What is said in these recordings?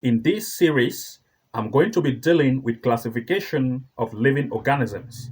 In this series, I'm going to be dealing with classification of living organisms.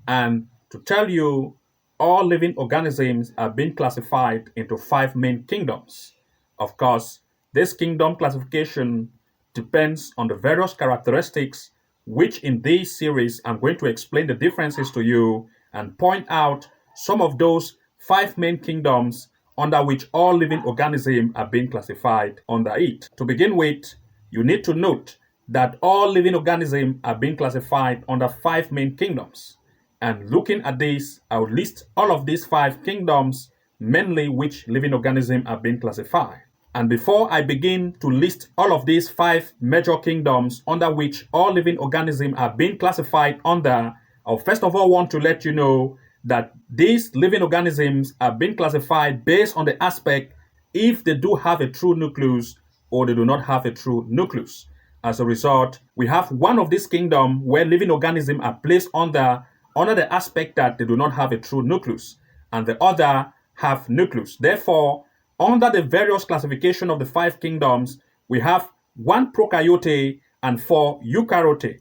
And to tell you, all living organisms are being classified into five main kingdoms. Of course, this kingdom classification depends on the various characteristics, which in this series I'm going to explain the differences to you and point out some of those five main kingdoms under which all living organisms are being classified under it. To begin with, you need to note that all living organisms are being classified under five main kingdoms. And looking at this, I will list all of these five kingdoms, mainly which living organisms are being classified. And before I begin to list all of these five major kingdoms under which all living organisms are being classified under, I first of all want to let you know that these living organisms are being classified based on the aspect if they do have a true nucleus or they do not have a true nucleus. As a result, we have one of these kingdoms where living organisms are placed under the aspect that they do not have a true nucleus, and the other have nucleus. Therefore, under the various classification of the five kingdoms, we have 1 prokaryote and 4 eukaryote.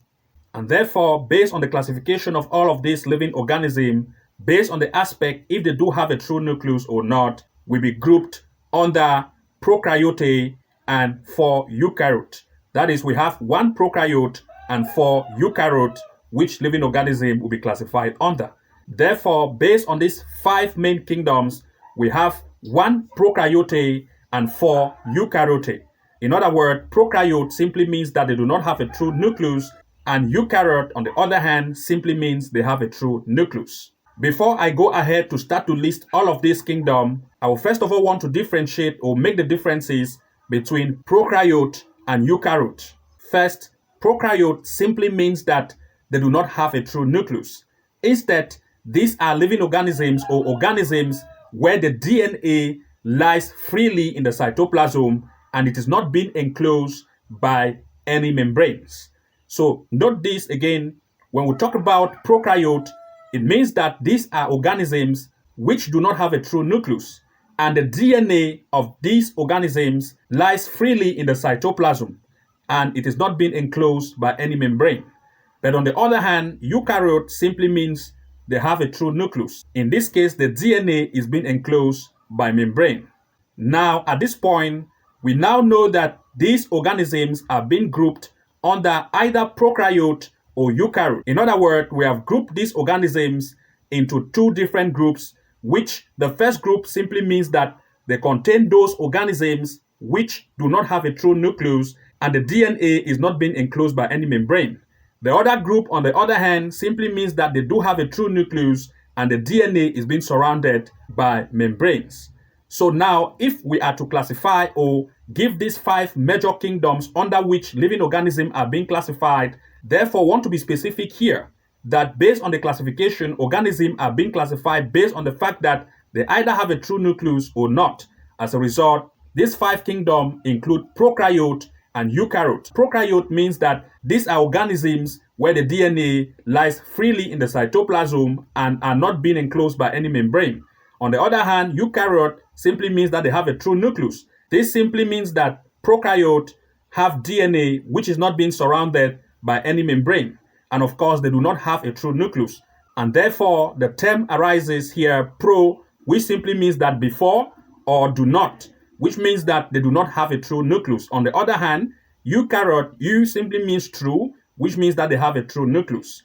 And therefore, based on the classification of all of these living organisms, based on the aspect if they do have a true nucleus or not, will be grouped under prokaryote and 4 eukaryote. That is, we have 1 prokaryote and 4 eukaryote, which living organism will be classified under. Therefore, based on these five main kingdoms, we have 1 prokaryote and 4 eukaryote. In other words, prokaryote simply means that they do not have a true nucleus, and eukaryote, on the other hand, simply means they have a true nucleus. Before I go ahead to start to list all of these kingdoms, I will first of all want to differentiate or make the differences between prokaryote and eukaryote. First, prokaryote simply means that they do not have a true nucleus. Instead, these are living organisms or organisms where the DNA lies freely in the cytoplasm and it is not being enclosed by any membranes. So note this again, when we talk about prokaryote, it means that these are organisms which do not have a true nucleus, and the DNA of these organisms lies freely in the cytoplasm and it is not being enclosed by any membrane. But on the other hand, eukaryote simply means they have a true nucleus. In this case, the DNA is being enclosed by membrane. Now, at this point, we now know that these organisms are being grouped under either prokaryote or eukaryote. In other words, we have grouped these organisms into two different groups, which the first group simply means that they contain those organisms which do not have a true nucleus and the DNA is not being enclosed by any membrane. The other group, on the other hand, simply means that they do have a true nucleus and the DNA is being surrounded by membranes. So now, if we are to classify or give these five major kingdoms under which living organisms are being classified, therefore want to be specific here that based on the classification, organisms are being classified based on the fact that they either have a true nucleus or not. As a result, these five kingdoms include prokaryote and eukaryote. Prokaryote means that these are organisms where the DNA lies freely in the cytoplasm and are not being enclosed by any membrane. On the other hand, eukaryote simply means that they have a true nucleus. This simply means that prokaryote have DNA which is not being surrounded by any membrane. And of course, they do not have a true nucleus. And therefore, the term arises here, pro, which simply means that before or do not, which means that they do not have a true nucleus. On the other hand, eukaryote, eu simply means true, which means that they have a true nucleus.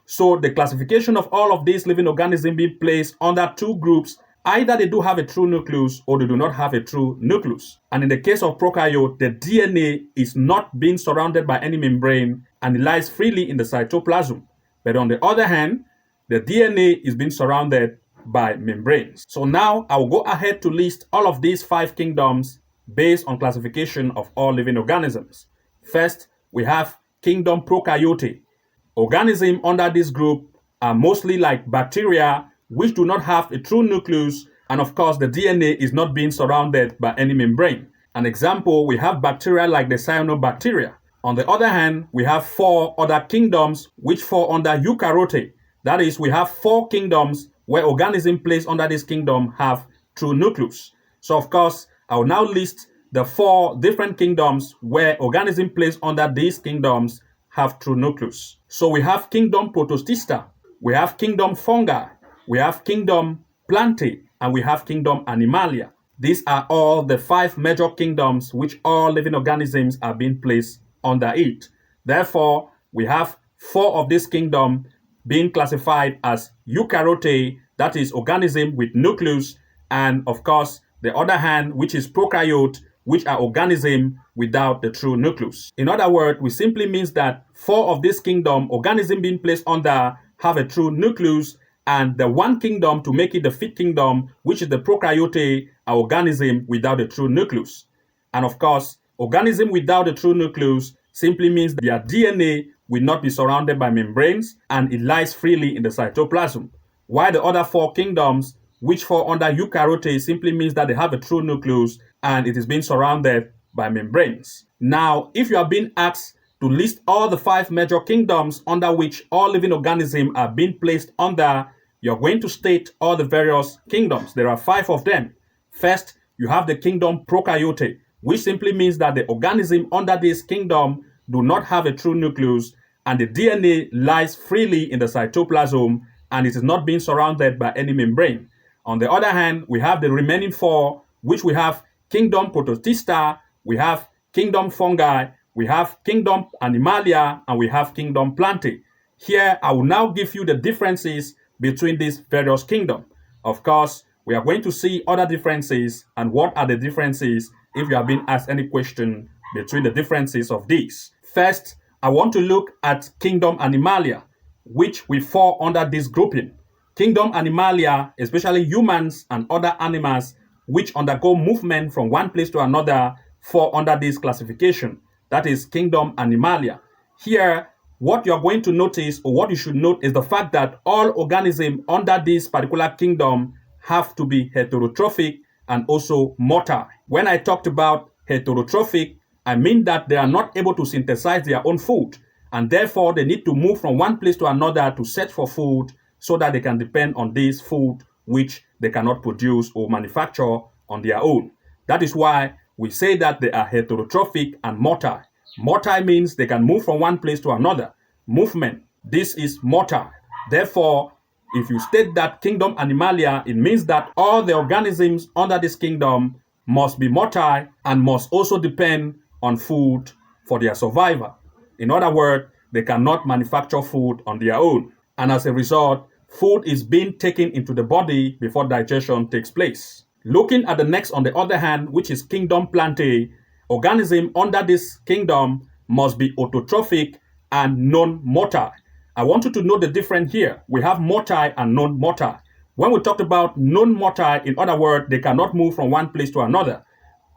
So the classification of all of these living organisms being placed under two groups, either they do have a true nucleus or they do not have a true nucleus. And in the case of prokaryote, the DNA is not being surrounded by any membrane and it lies freely in the cytoplasm. But on the other hand, the DNA is being surrounded by membranes. So now I will go ahead to list all of these five kingdoms based on classification of all living organisms. First, we have kingdom prokaryote. Organisms under this group are mostly like bacteria, which do not have a true nucleus, and of course the DNA is not being surrounded by any membrane. An example, we have bacteria like the cyanobacteria. On the other hand, we have four other kingdoms which fall under eukaryote. That is, we have four kingdoms where organisms placed under this kingdom have true nucleus. So of course, I will now list the 4 different kingdoms where organisms placed under these kingdoms have true nucleus. So we have kingdom Protostista, we have kingdom Fungi, we have kingdom Plantae, and we have kingdom Animalia. These are all the 5 major kingdoms which all living organisms are being placed under it. Therefore, we have 4 of this kingdom being classified as Eukaryotes, that is organism with nucleus, and of course, the other hand, which is Prokaryotes, which are organisms without the true nucleus. In other words, we simply means that 4 of this kingdom, organism being placed under, have a true nucleus, and the one kingdom to make it the 5th kingdom, which is the Prokaryotes, are organism without the true nucleus. And of course, organism without the true nucleus simply means their DNA will not be surrounded by membranes and it lies freely in the cytoplasm. While the other 4 kingdoms, which fall under Eukaryotes, simply means that they have a true nucleus and it is being surrounded by membranes. Now, if you are being asked to list all the 5 major kingdoms under which all living organisms are being placed under, you're going to state all the various kingdoms. There are 5 of them. First, you have the kingdom Prokaryotes, which simply means that the organism under this kingdom do not have a true nucleus and the DNA lies freely in the cytoplasm and it is not being surrounded by any membrane. On the other hand, we have the remaining 4, which we have kingdom Protostista, we have kingdom Fungi, we have kingdom Animalia, and we have kingdom Plantae. Here, I will now give you the differences between these various kingdoms. Of course, we are going to see other differences and what are the differences if you have been asked any question between the differences of these. First, I want to look at kingdom Animalia, which will fall under this grouping. Kingdom Animalia, especially humans and other animals which undergo movement from one place to another, fall under this classification. That is kingdom Animalia. Here, what you're going to notice, or what you should note, is the fact that all organisms under this particular kingdom have to be heterotrophic and also motile. When I talked about heterotrophic, I mean that they are not able to synthesize their own food, and therefore they need to move from one place to another to search for food so that they can depend on this food which they cannot produce or manufacture on their own. That is why we say that they are heterotrophic and motile. Motile means they can move from one place to another. Movement, this is motile. Therefore, if you state that kingdom Animalia, it means that all the organisms under this kingdom must be motile and must also depend on food for their survival. In other words, they cannot manufacture food on their own. And as a result, food is being taken into the body before digestion takes place. Looking at the next, on the other hand, which is kingdom Plantae, organisms under this kingdom must be autotrophic and non-motile. I want you to know the difference here. We have motile and non-motile. When we talked about non-motile, in other words, they cannot move from one place to another.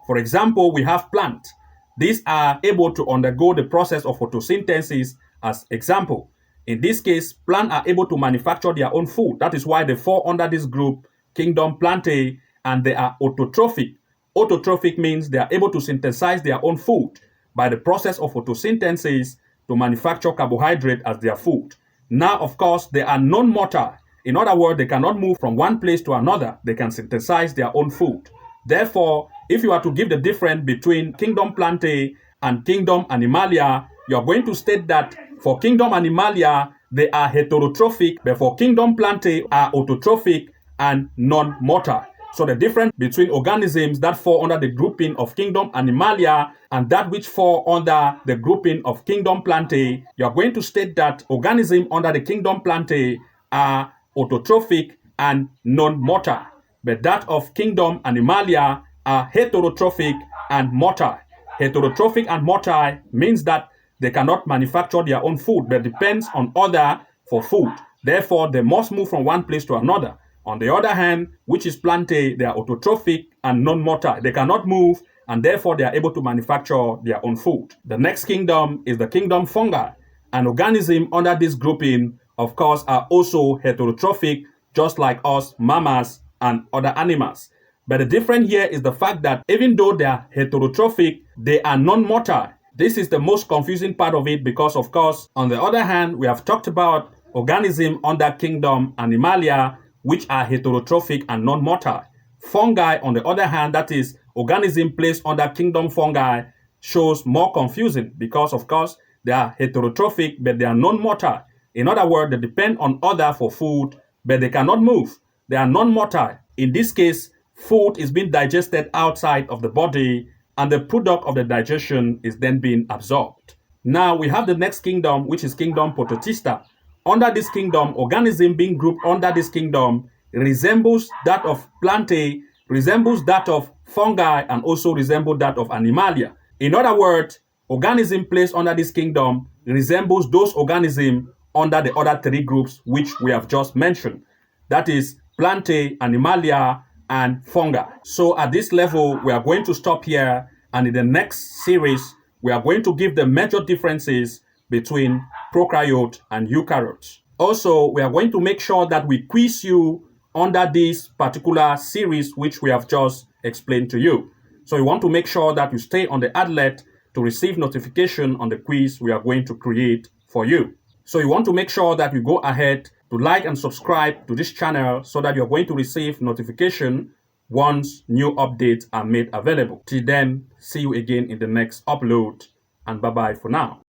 For example, we have plants. These are able to undergo the process of photosynthesis as example. In this case, plants are able to manufacture their own food. That is why they fall under this group, kingdom Plantae, and they are autotrophic. Autotrophic means they are able to synthesize their own food by the process of photosynthesis to manufacture carbohydrate as their food. Now, of course, they are non-motile. In other words, they cannot move from one place to another. They can synthesize their own food. Therefore, if you are to give the difference between kingdom Plantae and kingdom Animalia, you are going to state that for kingdom Animalia, they are heterotrophic, but for kingdom Plantae are autotrophic and non-motile. So the difference between organisms that fall under the grouping of kingdom Animalia and that which fall under the grouping of kingdom Plantae, you are going to state that organisms under the kingdom Plantae are autotrophic and non-motile, but that of kingdom Animalia are heterotrophic and motile. Heterotrophic and motile means that they cannot manufacture their own food, but depends on other for food. Therefore, they must move from one place to another. On the other hand, which is Plantae, they are autotrophic and non-motile. They cannot move, and therefore they are able to manufacture their own food. The next kingdom is the kingdom Fungi. An organism under this grouping, of course, are also heterotrophic, just like us, mammals, and other animals. But the difference here is the fact that even though they are heterotrophic, they are non-motile. This is the most confusing part of it because, of course, on the other hand, we have talked about organisms under kingdom Animalia, which are heterotrophic and non-motile. Fungi, on the other hand, that is organism placed under kingdom fungi shows more confusing because, of course, they are heterotrophic, but they are non-motile. In other words, they depend on other for food, but they cannot move. They are non-motile. In this case, food is being digested outside of the body, and the product of the digestion is then being absorbed. Now we have the next kingdom, which is kingdom Protista. Under this kingdom, organism being grouped under this kingdom resembles that of plantae, resembles that of fungi, and also resembles that of animalia. In other words, organism placed under this kingdom resembles those organisms under the other three groups which we have just mentioned. That is plantae, animalia, and fungi. So at this level, we are going to stop here, and in the next series, we are going to give the major differences between prokaryote and eukaryotes. Also, we are going to make sure that we quiz you under this particular series which we have just explained to you. So you want to make sure that you stay on the alert to receive notification on the quiz we are going to create for you. So you want to make sure that you go ahead to like and subscribe to this channel so that you're going to receive notification once new updates are made available. Till then, see you again in the next upload, and bye-bye for now.